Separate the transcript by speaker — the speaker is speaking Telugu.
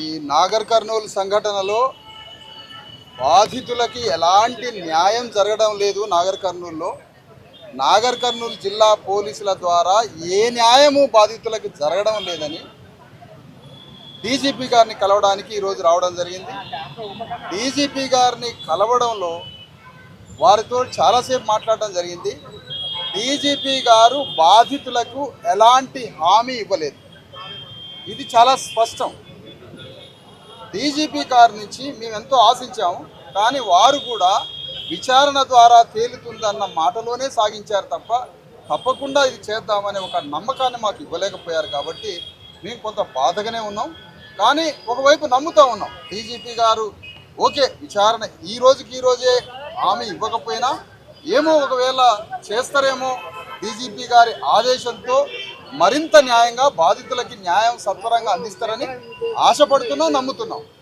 Speaker 1: ఈ నాగర్ కర్నూలు సంఘటనలో బాధితులకి ఎలాంటి న్యాయం జరగడం లేదు. నాగర్ కర్నూలు జిల్లా పోలీసుల ద్వారా ఏ న్యాయము బాధితులకు జరగడం లేదని డీజీపీ గారిని కలవడానికి ఈరోజు రావడం జరిగింది. డీజీపీ గారిని కలవడంలో వారితో చాలాసేపు మాట్లాడడం జరిగింది. డీజీపీ గారు బాధితులకు ఎలాంటి హామీ ఇవ్వలేదు. ఇది చాలా స్పష్టం. డీజీపీ గారి నుంచి మేము ఎంతో ఆశించాము, కానీ వారు కూడా విచారణ ద్వారా తేలుతుందన్న మాటలోనే సాగించారు తప్ప తప్పకుండా ఇది చేద్దామనే ఒక నమ్మకాన్ని మాకు ఇవ్వలేకపోయారు. కాబట్టి మేము కొంత బాధగానే ఉన్నాం, కానీ ఒకవైపు నమ్ముతూ ఉన్నాం డీజీపీ గారు ఓకే విచారణ ఈ రోజే హామీ ఇవ్వకపోయినా ఏమో ఒకవేళ చేస్తారేమో, డీజీపీ గారి ఆదేశంతో మరింత న్యాయంగా బాధితులకి న్యాయం సత్వరంగా అందిస్తారని ఆశపడుతున్నాం, నమ్ముతున్నాం.